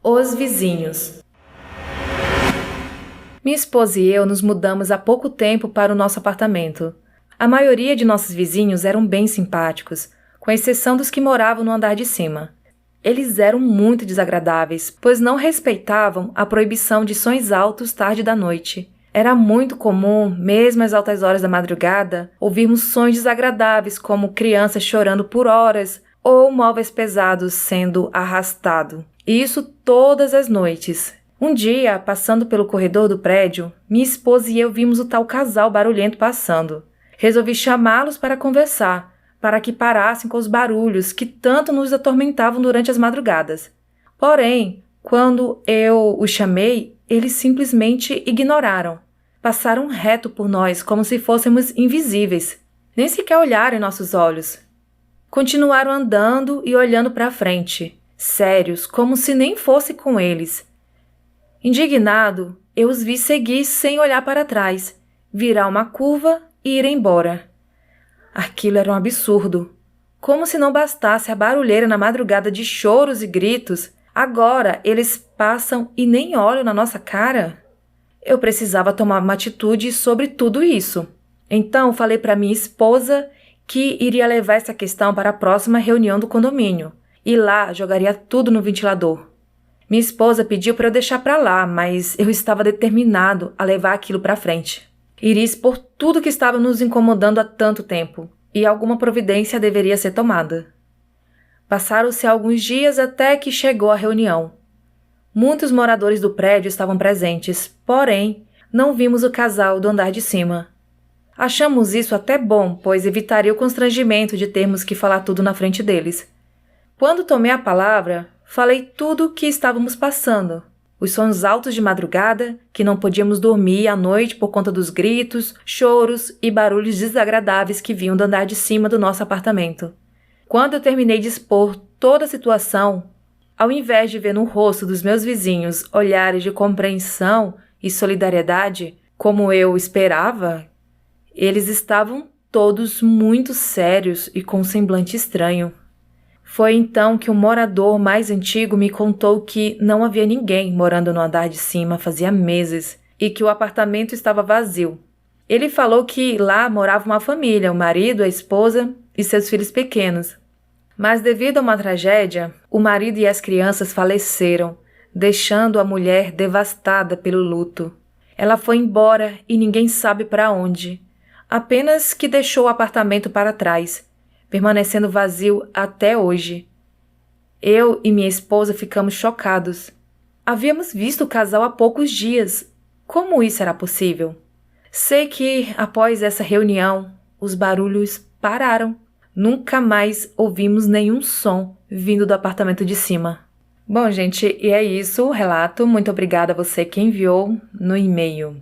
Os vizinhos. Minha esposa e eu nos mudamos há pouco tempo para o nosso apartamento. A maioria de nossos vizinhos eram bem simpáticos, com exceção dos que moravam no andar de cima. Eles eram muito desagradáveis, pois não respeitavam a proibição de sons altos tarde da noite. Era muito comum, mesmo às altas horas da madrugada, ouvirmos sons desagradáveis como crianças chorando por horas ou móveis pesados sendo arrastados. E isso todas as noites. Um dia, passando pelo corredor do prédio, minha esposa e eu vimos o tal casal barulhento passando. Resolvi chamá-los para conversar, para que parassem com os barulhos que tanto nos atormentavam durante as madrugadas. Porém, quando eu os chamei, eles simplesmente ignoraram. Passaram reto por nós como se fôssemos invisíveis. Nem sequer olharam em nossos olhos. Continuaram andando e olhando para frente, sérios, como se nem fosse com eles. Indignado, eu os vi seguir sem olhar para trás, virar uma curva e ir embora. Aquilo era um absurdo. Como se não bastasse a barulheira na madrugada de choros e gritos, agora eles passam e nem olham na nossa cara. Eu precisava tomar uma atitude sobre tudo isso. Então falei para minha esposa que iria levar essa questão para a próxima reunião do condomínio, e lá jogaria tudo no ventilador. Minha esposa pediu para eu deixar para lá, mas eu estava determinado a levar aquilo para frente. Iria expor tudo que estava nos incomodando há tanto tempo, e alguma providência deveria ser tomada. Passaram-se alguns dias até que chegou a reunião. Muitos moradores do prédio estavam presentes, porém, não vimos o casal do andar de cima. Achamos isso até bom, pois evitaria o constrangimento de termos que falar tudo na frente deles. Quando tomei a palavra, falei tudo o que estávamos passando. Os sons altos de madrugada, que não podíamos dormir à noite por conta dos gritos, choros e barulhos desagradáveis que vinham do andar de cima do nosso apartamento. Quando eu terminei de expor toda a situação, ao invés de ver no rosto dos meus vizinhos olhares de compreensão e solidariedade, como eu esperava, eles estavam todos muito sérios e com um semblante estranho. Foi então que o morador mais antigo me contou que não havia ninguém morando no andar de cima fazia meses e que o apartamento estava vazio. Ele falou que lá morava uma família, o marido, a esposa e seus filhos pequenos. Mas devido a uma tragédia, o marido e as crianças faleceram, deixando a mulher devastada pelo luto. Ela foi embora e ninguém sabe para onde. Apenas que deixou o apartamento para trás, permanecendo vazio até hoje. Eu e minha esposa ficamos chocados. Havíamos visto o casal há poucos dias. Como isso era possível? Sei que, após essa reunião, os barulhos pararam. Nunca mais ouvimos nenhum som vindo do apartamento de cima. Bom, gente, e é isso o relato. Muito obrigada a você que enviou no e-mail.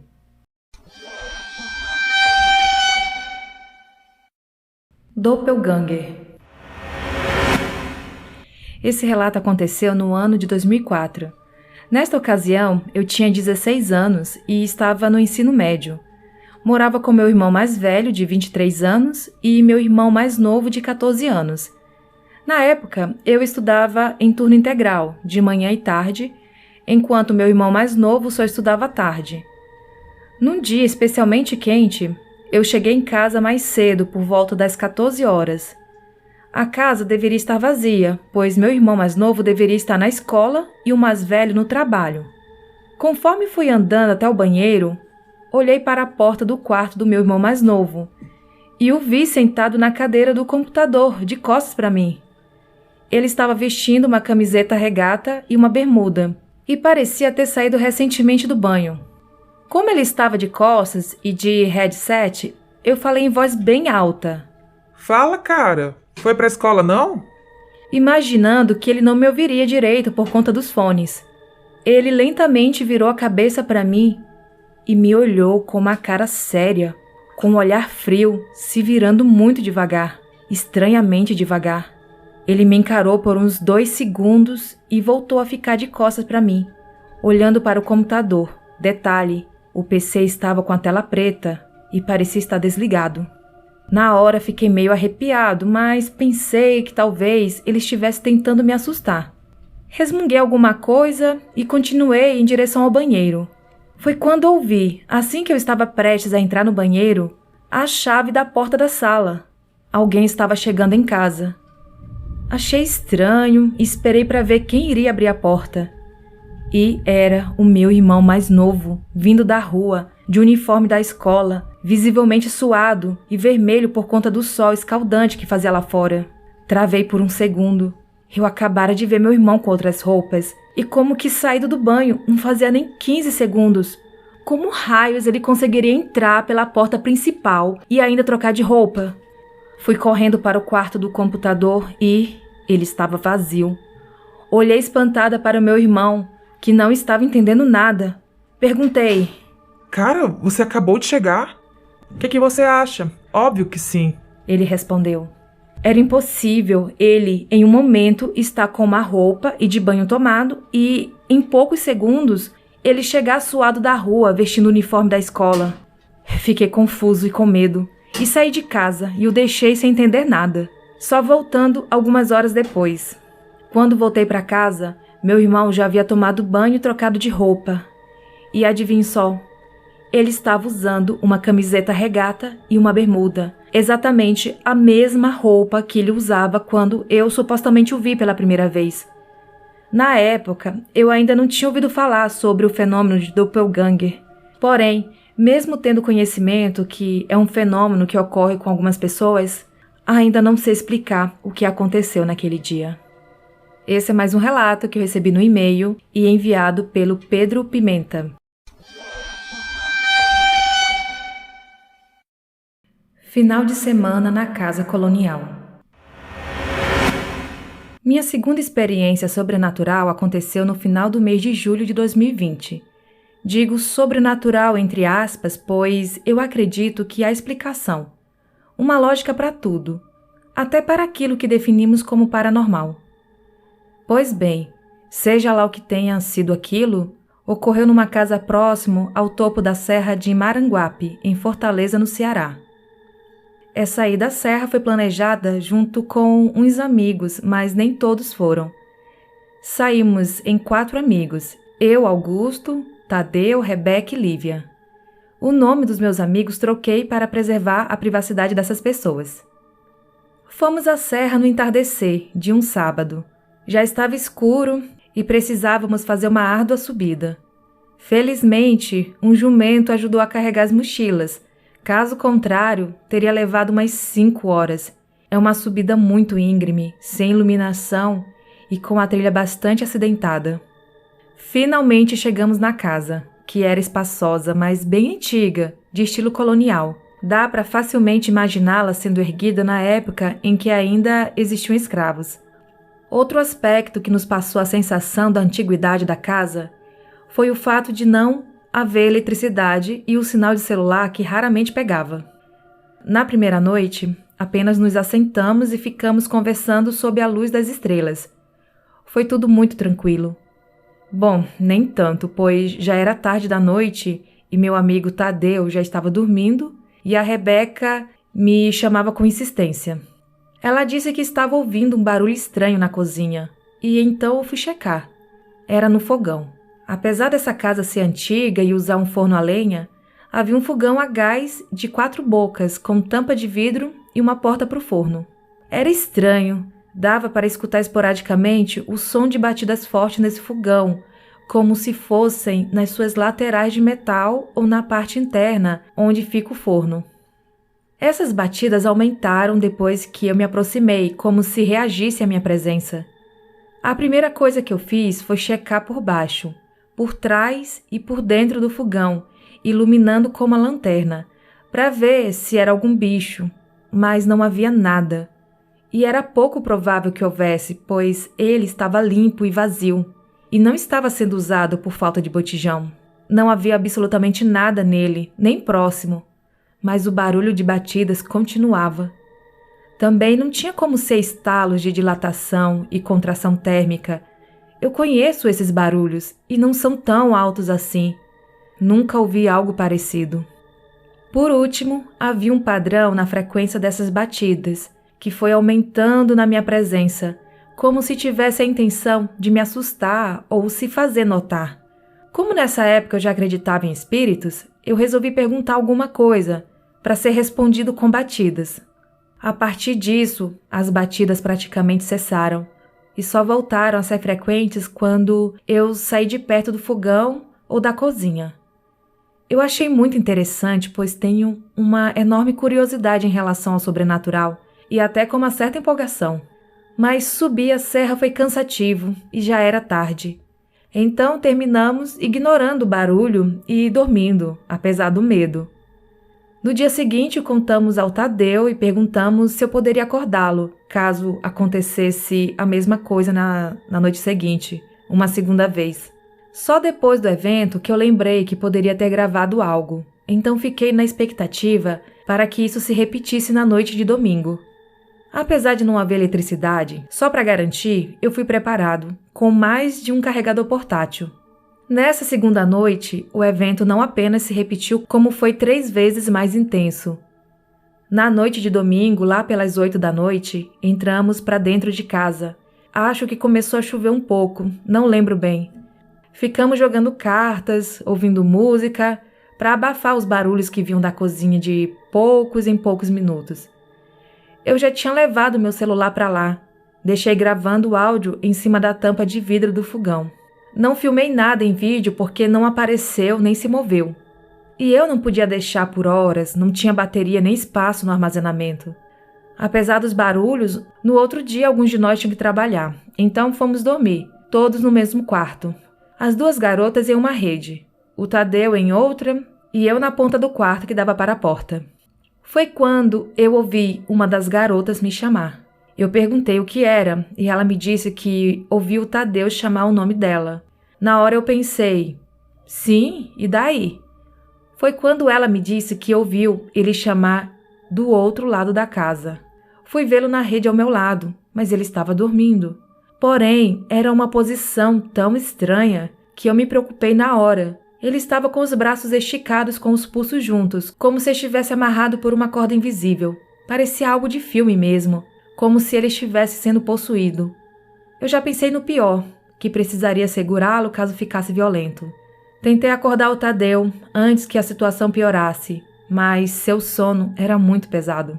Doppelganger. Esse relato aconteceu no ano de 2004. Nesta ocasião, eu tinha 16 anos e estava no ensino médio. Morava com meu irmão mais velho, de 23 anos, e meu irmão mais novo, de 14 anos. Na época, eu estudava em turno integral, de manhã e tarde, enquanto meu irmão mais novo só estudava à tarde. Num dia especialmente quente, eu cheguei em casa mais cedo, por volta das 14 horas. A casa deveria estar vazia, pois meu irmão mais novo deveria estar na escola e o mais velho no trabalho. Conforme fui andando até o banheiro, olhei para a porta do quarto do meu irmão mais novo e o vi sentado na cadeira do computador, de costas para mim. Ele estava vestindo uma camiseta regata e uma bermuda e parecia ter saído recentemente do banho. Como ele estava de costas e de headset, eu falei em voz bem alta. Fala, cara. Foi pra escola, não? Imaginando que ele não me ouviria direito por conta dos fones. Ele lentamente virou a cabeça para mim e me olhou com uma cara séria, com um olhar frio, se virando muito devagar, estranhamente devagar. Ele me encarou por uns 2 segundos e voltou a ficar de costas para mim, olhando para o computador. Detalhe, o PC estava com a tela preta e parecia estar desligado. Na hora fiquei meio arrepiado, mas pensei que talvez ele estivesse tentando me assustar. Resmunguei alguma coisa e continuei em direção ao banheiro. Foi quando ouvi, assim que eu estava prestes a entrar no banheiro, a chave da porta da sala. Alguém estava chegando em casa. Achei estranho e esperei para ver quem iria abrir a porta. E era o meu irmão mais novo, vindo da rua, de uniforme da escola, visivelmente suado e vermelho por conta do sol escaldante que fazia lá fora. Travei por um segundo. Eu acabara de ver meu irmão com outras roupas e como que saído do banho não fazia nem 15 segundos. Como raios ele conseguiria entrar pela porta principal e ainda trocar de roupa? Fui correndo para o quarto do computador e ele estava vazio. Olhei espantada para o meu irmão, que não estava entendendo nada. Perguntei: Cara, você acabou de chegar? O que você acha? Óbvio que sim. Ele respondeu. Era impossível ele, em um momento, estar com uma roupa e de banho tomado e, em poucos segundos, ele chegar suado da rua vestindo o uniforme da escola. Fiquei confuso e com medo e saí de casa e o deixei sem entender nada, só voltando algumas horas depois. Quando voltei para casa, meu irmão já havia tomado banho e trocado de roupa. E adivinhe só, ele estava usando uma camiseta regata e uma bermuda, exatamente a mesma roupa que ele usava quando eu supostamente o vi pela primeira vez. Na época, eu ainda não tinha ouvido falar sobre o fenômeno de doppelganger. Porém, mesmo tendo conhecimento que é um fenômeno que ocorre com algumas pessoas, ainda não sei explicar o que aconteceu naquele dia. Esse é mais um relato que eu recebi no e-mail e enviado pelo Pedro Pimenta. Final de semana na Casa Colonial. Minha segunda experiência sobrenatural aconteceu no final do mês de julho de 2020. Digo sobrenatural entre aspas, pois eu acredito que há explicação. Uma lógica para tudo, até para aquilo que definimos como paranormal. Pois bem, seja lá o que tenha sido aquilo, ocorreu numa casa próximo ao topo da Serra de Maranguape, em Fortaleza, no Ceará. Essa ida à serra foi planejada junto com uns amigos, mas nem todos foram. Saímos em 4 amigos, eu, Augusto, Tadeu, Rebeca e Lívia. O nome dos meus amigos troquei para preservar a privacidade dessas pessoas. Fomos à serra no entardecer de um sábado. Já estava escuro e precisávamos fazer uma árdua subida. Felizmente, um jumento ajudou a carregar as mochilas. Caso contrário, teria levado umas 5 horas. É uma subida muito íngreme, sem iluminação e com a trilha bastante acidentada. Finalmente chegamos na casa, que era espaçosa, mas bem antiga, de estilo colonial. Dá para facilmente imaginá-la sendo erguida na época em que ainda existiam escravos. Outro aspecto que nos passou a sensação da antiguidade da casa foi o fato de não haver eletricidade e o sinal de celular que raramente pegava. Na primeira noite, apenas nos assentamos e ficamos conversando sob a luz das estrelas. Foi tudo muito tranquilo. Bom, nem tanto, pois já era tarde da noite e meu amigo Tadeu já estava dormindo e a Rebeca me chamava com insistência. Ela disse que estava ouvindo um barulho estranho na cozinha e então eu fui checar. Era no fogão. Apesar dessa casa ser antiga e usar um forno a lenha, havia um fogão a gás de 4 bocas, com tampa de vidro e uma porta para o forno. Era estranho, dava para escutar esporadicamente o som de batidas fortes nesse fogão, como se fossem nas suas laterais de metal ou na parte interna, onde fica o forno. Essas batidas aumentaram depois que eu me aproximei, como se reagisse à minha presença. A primeira coisa que eu fiz foi checar por baixo, por trás e por dentro do fogão, iluminando com uma lanterna, para ver se era algum bicho, mas não havia nada. E era pouco provável que houvesse, pois ele estava limpo e vazio, e não estava sendo usado por falta de botijão. Não havia absolutamente nada nele, nem próximo, mas o barulho de batidas continuava. Também não tinha como ser estalos de dilatação e contração térmica. Eu conheço esses barulhos e não são tão altos assim. Nunca ouvi algo parecido. Por último, havia um padrão na frequência dessas batidas, que foi aumentando na minha presença, como se tivesse a intenção de me assustar ou se fazer notar. Como nessa época eu já acreditava em espíritos, eu resolvi perguntar alguma coisa para ser respondido com batidas. A partir disso, as batidas praticamente cessaram e só voltaram a ser frequentes quando eu saí de perto do fogão ou da cozinha. Eu achei muito interessante, pois tenho uma enorme curiosidade em relação ao sobrenatural e até com uma certa empolgação. Mas subir a serra foi cansativo e já era tarde. Então terminamos ignorando o barulho e dormindo, apesar do medo. No dia seguinte, contamos ao Tadeu e perguntamos se eu poderia acordá-lo, caso acontecesse a mesma coisa na noite seguinte, uma segunda vez. Só depois do evento que eu lembrei que poderia ter gravado algo, então fiquei na expectativa para que isso se repetisse na noite de domingo. Apesar de não haver eletricidade, só para garantir, eu fui preparado, com mais de um carregador portátil. Nessa segunda noite, o evento não apenas se repetiu, como foi 3 vezes mais intenso. Na noite de domingo, lá pelas 8 da noite, entramos para dentro de casa. Acho que começou a chover um pouco, não lembro bem. Ficamos jogando cartas, ouvindo música, para abafar os barulhos que vinham da cozinha de poucos em poucos minutos. Eu já tinha levado meu celular para lá. Deixei gravando o áudio em cima da tampa de vidro do fogão. Não filmei nada em vídeo porque não apareceu nem se moveu. E eu não podia deixar por horas, não tinha bateria nem espaço no armazenamento. Apesar dos barulhos, no outro dia alguns de nós tinham que trabalhar. Então fomos dormir, todos no mesmo quarto. As 2 garotas em uma rede, o Tadeu em outra e eu na ponta do quarto que dava para a porta. Foi quando eu ouvi uma das garotas me chamar. Eu perguntei o que era e ela me disse que ouviu o Tadeu chamar o nome dela. Na hora eu pensei, sim, e daí? Foi quando ela me disse que ouviu ele chamar do outro lado da casa. Fui vê-lo na rede ao meu lado, mas ele estava dormindo. Porém, era uma posição tão estranha que eu me preocupei na hora. Ele estava com os braços esticados com os pulsos juntos, como se estivesse amarrado por uma corda invisível. Parecia algo de filme mesmo, como se ele estivesse sendo possuído. Eu já pensei no pior, que precisaria segurá-lo caso ficasse violento. Tentei acordar o Tadeu antes que a situação piorasse, mas seu sono era muito pesado.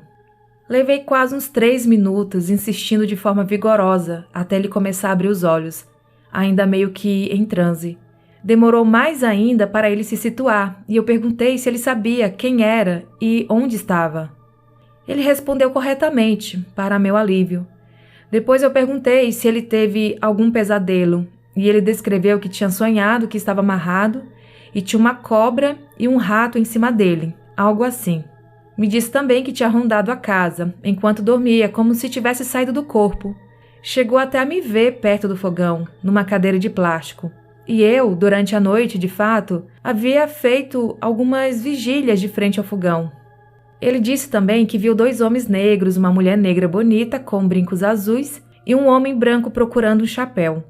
Levei quase uns 3 minutos insistindo de forma vigorosa até ele começar a abrir os olhos, ainda meio que em transe. Demorou mais ainda para ele se situar e eu perguntei se ele sabia quem era e onde estava. Ele respondeu corretamente, para meu alívio. Depois eu perguntei se ele teve algum pesadelo e ele descreveu que tinha sonhado que estava amarrado e tinha uma cobra e um rato em cima dele, algo assim. Me disse também que tinha rondado a casa, enquanto dormia, como se tivesse saído do corpo. Chegou até a me ver perto do fogão, numa cadeira de plástico. E eu, durante a noite, de fato, havia feito algumas vigílias de frente ao fogão. Ele disse também que viu 2 homens negros, uma mulher negra bonita com brincos azuis e um homem branco procurando um chapéu.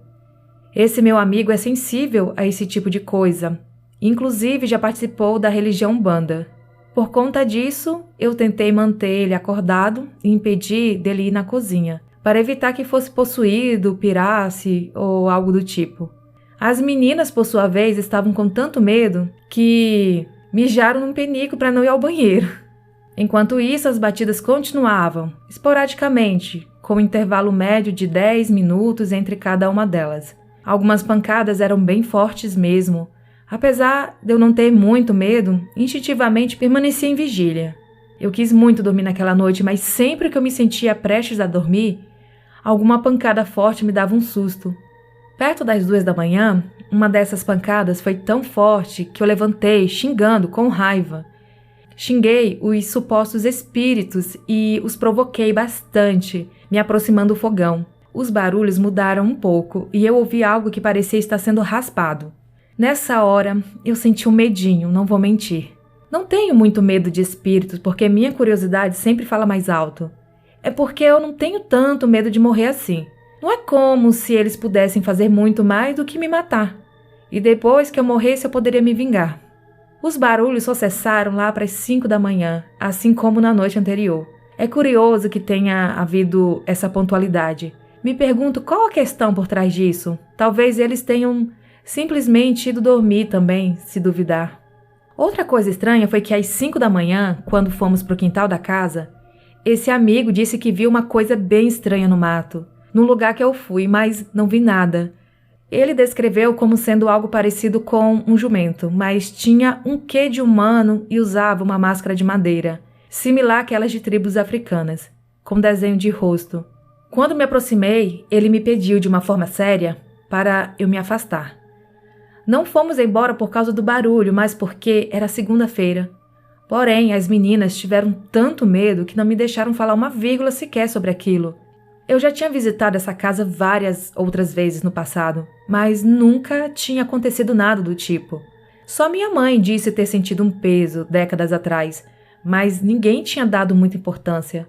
Esse meu amigo é sensível a esse tipo de coisa. Inclusive já participou da religião Umbanda. Por conta disso, eu tentei manter ele acordado e impedir dele ir na cozinha, para evitar que fosse possuído, pirasse ou algo do tipo. As meninas, por sua vez, estavam com tanto medo que mijaram num penico para não ir ao banheiro. Enquanto isso, as batidas continuavam, esporadicamente, com um intervalo médio de 10 minutos entre cada uma delas. Algumas pancadas eram bem fortes mesmo. Apesar de eu não ter muito medo, instintivamente permaneci em vigília. Eu quis muito dormir naquela noite, mas sempre que eu me sentia prestes a dormir, alguma pancada forte me dava um susto. Perto das 2 da manhã, uma dessas pancadas foi tão forte que eu levantei, xingando com raiva. Xinguei os supostos espíritos e os provoquei bastante, me aproximando do fogão. Os barulhos mudaram um pouco e eu ouvi algo que parecia estar sendo raspado. Nessa hora, eu senti um medinho, não vou mentir. Não tenho muito medo de espíritos porque minha curiosidade sempre fala mais alto. É porque eu não tenho tanto medo de morrer assim. Não é como se eles pudessem fazer muito mais do que me matar. E depois que eu morresse, eu poderia me vingar. Os barulhos só cessaram lá para as 5 da manhã, assim como na noite anterior. É curioso que tenha havido essa pontualidade. Me pergunto qual a questão por trás disso. Talvez eles tenham simplesmente ido dormir também, se duvidar. Outra coisa estranha foi que às 5 da manhã, quando fomos para o quintal da casa, esse amigo disse que viu uma coisa bem estranha no mato, no lugar que eu fui, mas não vi nada. Ele descreveu como sendo algo parecido com um jumento, mas tinha um quê de humano e usava uma máscara de madeira, similar àquelas de tribos africanas, com desenho de rosto. Quando me aproximei, ele me pediu de uma forma séria para eu me afastar. Não fomos embora por causa do barulho, mas porque era segunda-feira. Porém, as meninas tiveram tanto medo que não me deixaram falar uma vírgula sequer sobre aquilo. Eu já tinha visitado essa casa várias outras vezes no passado, mas nunca tinha acontecido nada do tipo. Só minha mãe disse ter sentido um peso décadas atrás, mas ninguém tinha dado muita importância.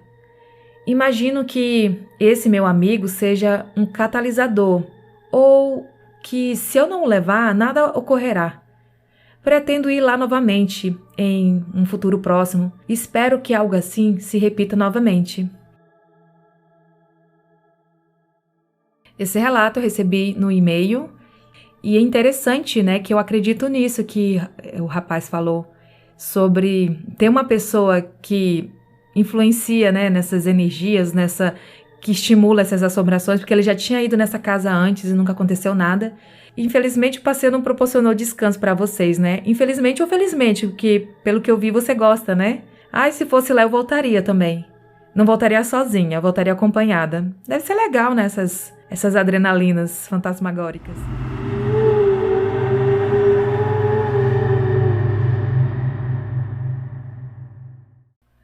Imagino que esse meu amigo seja um catalisador, ou que se eu não o levar, nada ocorrerá. Pretendo ir lá novamente, em um futuro próximo. Espero que algo assim se repita novamente. Esse relato eu recebi no e-mail e é interessante, né, que eu acredito nisso que o rapaz falou, sobre ter uma pessoa que influencia, né, nessas energias, que estimula essas assombrações, porque ele já tinha ido nessa casa antes e nunca aconteceu nada. Infelizmente o passeio não proporcionou descanso para vocês, né? Infelizmente ou felizmente, porque pelo que eu vi você gosta, né? Ai, se fosse lá eu voltaria também. Não voltaria sozinha, voltaria acompanhada. Deve ser legal, né, essas adrenalinas fantasmagóricas.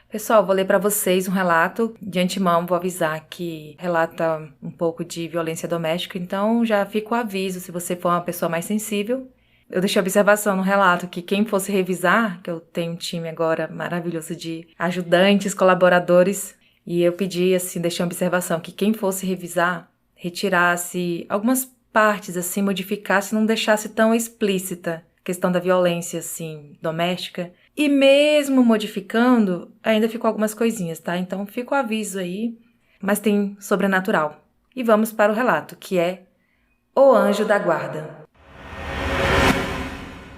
Pessoal, vou ler para vocês um relato. De antemão, vou avisar que relata um pouco de violência doméstica, então já fica o aviso se você for uma pessoa mais sensível. Eu deixei a observação no relato que quem fosse revisar, que eu tenho um time agora maravilhoso de ajudantes, colaboradores, e eu pedi, assim, deixei a observação que quem fosse revisar, retirasse algumas partes, assim, modificasse, não deixasse tão explícita a questão da violência, assim, doméstica. E mesmo modificando, ainda ficou algumas coisinhas, tá? Então fica o aviso aí, mas tem sobrenatural. E vamos para o relato, que é O Anjo da Guarda.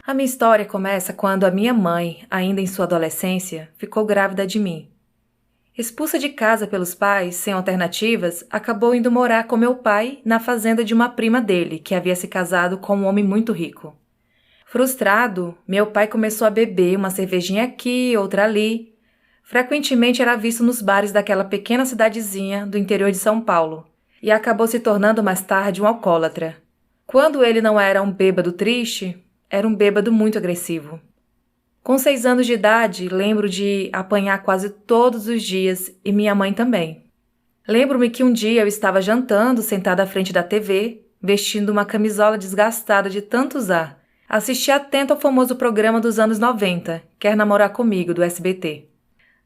A minha história começa quando a minha mãe, ainda em sua adolescência, ficou grávida de mim. Expulsa de casa pelos pais, sem alternativas, acabou indo morar com meu pai na fazenda de uma prima dele, que havia se casado com um homem muito rico. Frustrado, meu pai começou a beber uma cervejinha aqui, outra ali. Frequentemente era visto nos bares daquela pequena cidadezinha do interior de São Paulo e acabou se tornando mais tarde um alcoólatra. Quando ele não era um bêbado triste, era um bêbado muito agressivo. Com 6 anos de idade, lembro de apanhar quase todos os dias e minha mãe também. Lembro-me que um dia eu estava jantando, sentada à frente da TV, vestindo uma camisola desgastada de tanto usar. Assisti atento ao famoso programa dos anos 90, Quer Namorar Comigo, do SBT.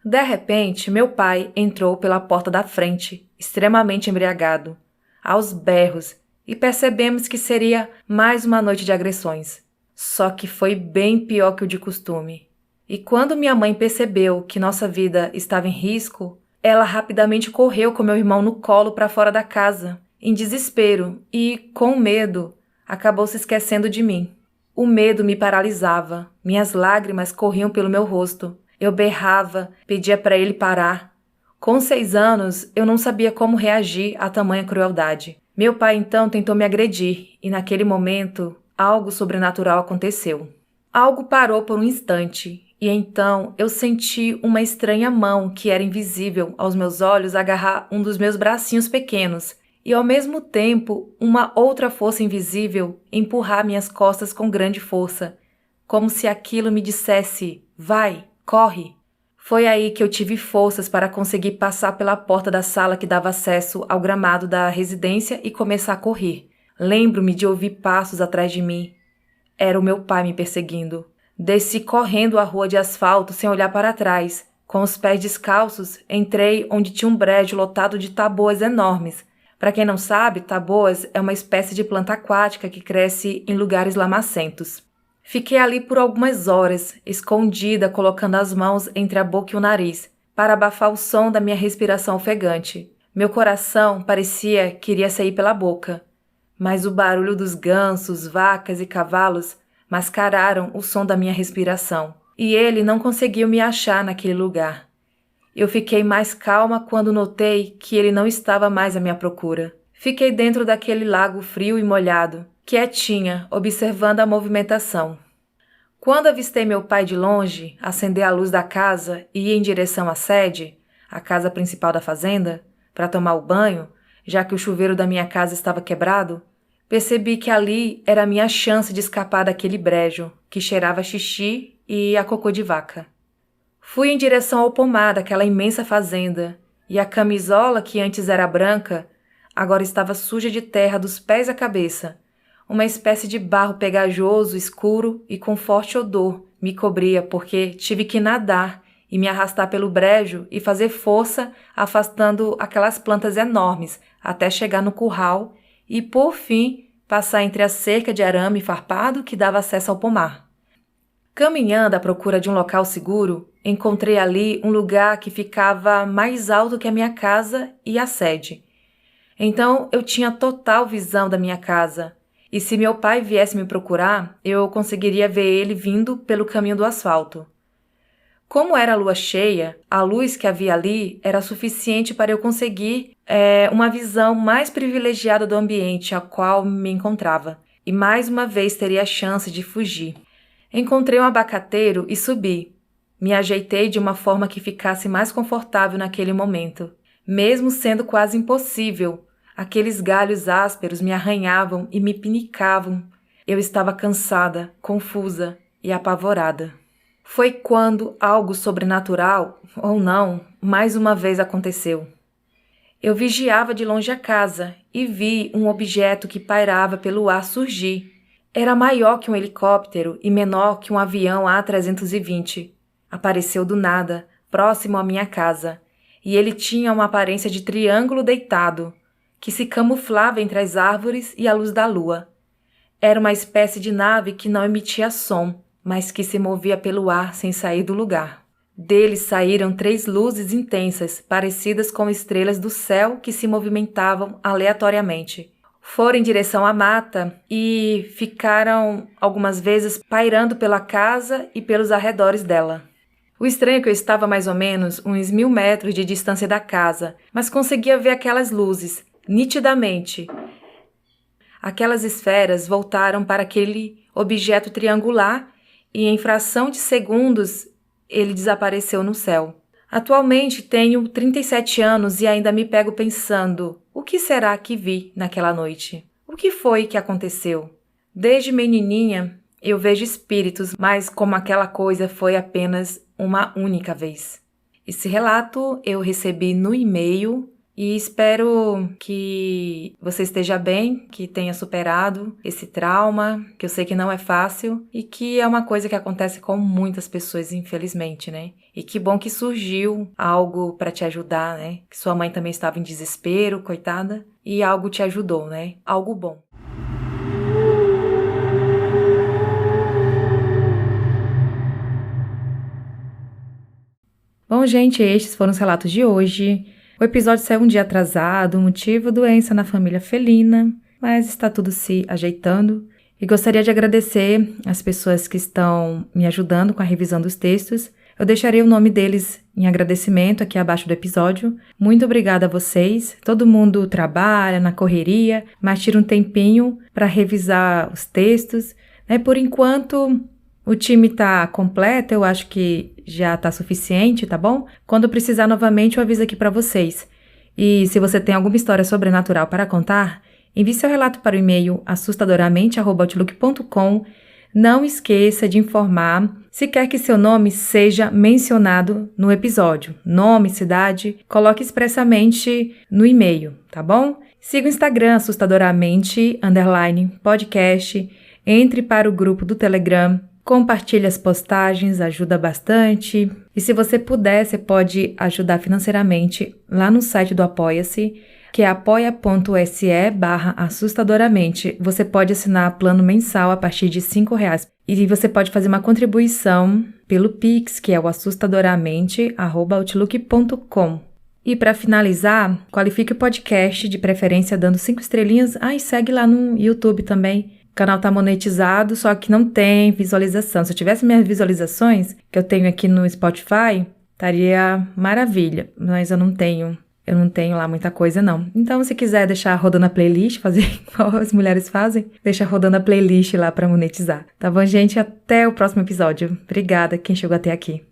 De repente, meu pai entrou pela porta da frente, extremamente embriagado, aos berros, e percebemos que seria mais uma noite de agressões. Só que foi bem pior que o de costume. E quando minha mãe percebeu que nossa vida estava em risco, ela rapidamente correu com meu irmão no colo para fora da casa, em desespero e, com medo, acabou se esquecendo de mim. O medo me paralisava, minhas lágrimas corriam pelo meu rosto. Eu berrava, pedia para ele parar. Com 6 anos, eu não sabia como reagir a tamanha crueldade. Meu pai então tentou me agredir e naquele momento, algo sobrenatural aconteceu. Algo parou por um instante e então eu senti uma estranha mão que era invisível aos meus olhos agarrar um dos meus bracinhos pequenos e ao mesmo tempo uma outra força invisível empurrar minhas costas com grande força, como se aquilo me dissesse, vai, corre. Foi aí que eu tive forças para conseguir passar pela porta da sala que dava acesso ao gramado da residência e começar a correr. Lembro-me de ouvir passos atrás de mim. Era o meu pai me perseguindo. Desci correndo a rua de asfalto sem olhar para trás. Com os pés descalços, entrei onde tinha um brejo lotado de taboas enormes. Para quem não sabe, taboas é uma espécie de planta aquática que cresce em lugares lamacentos. Fiquei ali por algumas horas, escondida, colocando as mãos entre a boca e o nariz, para abafar o som da minha respiração ofegante. Meu coração parecia que iria sair pela boca, mas o barulho dos gansos, vacas e cavalos mascararam o som da minha respiração, e ele não conseguiu me achar naquele lugar. Eu fiquei mais calma quando notei que ele não estava mais à minha procura. Fiquei dentro daquele lago frio e molhado, quietinha, observando a movimentação. Quando avistei meu pai de longe, acender a luz da casa e ir em direção à sede, a casa principal da fazenda, para tomar o banho, já que o chuveiro da minha casa estava quebrado, percebi que ali era a minha chance de escapar daquele brejo, que cheirava a xixi e a cocô de vaca. Fui em direção ao pomar daquela imensa fazenda, e a camisola, que antes era branca, agora estava suja de terra dos pés à cabeça. Uma espécie de barro pegajoso, escuro e com forte odor me cobria porque tive que nadar e me arrastar pelo brejo e fazer força afastando aquelas plantas enormes até chegar no curral e, por fim, passar entre a cerca de arame farpado que dava acesso ao pomar. Caminhando à procura de um local seguro, encontrei ali um lugar que ficava mais alto que a minha casa e a sede. Então eu tinha total visão da minha casa, e se meu pai viesse me procurar, eu conseguiria ver ele vindo pelo caminho do asfalto. Como era a lua cheia, a luz que havia ali era suficiente para eu conseguir uma visão mais privilegiada do ambiente a qual me encontrava, e mais uma vez teria a chance de fugir. Encontrei um abacateiro e subi. Me ajeitei de uma forma que ficasse mais confortável naquele momento. Mesmo sendo quase impossível, aqueles galhos ásperos me arranhavam e me pinicavam. Eu estava cansada, confusa e apavorada. Foi quando algo sobrenatural, ou não, mais uma vez aconteceu. Eu vigiava de longe a casa e vi um objeto que pairava pelo ar surgir. Era maior que um helicóptero e menor que um avião A320. Apareceu do nada, próximo à minha casa, e ele tinha uma aparência de triângulo deitado, que se camuflava entre as árvores e a luz da lua. Era uma espécie de nave que não emitia som, mas que se movia pelo ar sem sair do lugar. Dele saíram 3 luzes intensas, parecidas com estrelas do céu que se movimentavam aleatoriamente. Foram em direção à mata e ficaram algumas vezes pairando pela casa e pelos arredores dela. O estranho é que eu estava mais ou menos uns 1000 metros de distância da casa, mas conseguia ver aquelas luzes, nitidamente. Aquelas esferas voltaram para aquele objeto triangular e em fração de segundos ele desapareceu no céu. Atualmente tenho 37 anos e ainda me pego pensando, o que será que vi naquela noite? O que foi que aconteceu? Desde menininha eu vejo espíritos, mas como aquela coisa foi apenas uma única vez. Esse relato eu recebi no e-mail e espero que você esteja bem, que tenha superado esse trauma, que eu sei que não é fácil e que é uma coisa que acontece com muitas pessoas, infelizmente, né? E que bom que surgiu algo para te ajudar, né? Que sua mãe também estava em desespero, coitada, e algo te ajudou, né? Algo bom. Bom, gente, estes foram os relatos de hoje. O episódio saiu um dia atrasado, motivo doença na família felina, mas está tudo se ajeitando. E gostaria de agradecer as pessoas que estão me ajudando com a revisão dos textos. Eu deixarei o nome deles em agradecimento aqui abaixo do episódio. Muito obrigada a vocês. Todo mundo trabalha na correria, mas tira um tempinho para revisar os textos. Por enquanto, o time está completo, eu acho que já está suficiente, tá bom? Quando precisar novamente, eu aviso aqui para vocês. E se você tem alguma história sobrenatural para contar, envie seu relato para o e-mail assustadoramente@outlook.com. Não esqueça de informar se quer que seu nome seja mencionado no episódio. Nome, cidade, coloque expressamente no e-mail, tá bom? Siga o Instagram assustadoramente_podcast, entre para o grupo do Telegram, compartilhe as postagens, ajuda bastante. E se você puder, você pode ajudar financeiramente lá no site do Apoia-se, que é apoia.se/assustadoramente. Você pode assinar plano mensal a partir de R$5. E você pode fazer uma contribuição pelo Pix, que é o assustadoramente@outlook.com. E para finalizar, qualifique o podcast, de preferência dando 5 estrelinhas. E segue lá no YouTube também. O canal tá monetizado, só que não tem visualização. Se eu tivesse minhas visualizações, que eu tenho aqui no Spotify, estaria maravilha. Mas eu não tenho lá muita coisa, não. Então, se quiser deixar rodando a playlist, fazer igual as mulheres fazem, deixa rodando a playlist lá para monetizar. Tá bom, gente? Até o próximo episódio. Obrigada quem chegou até aqui.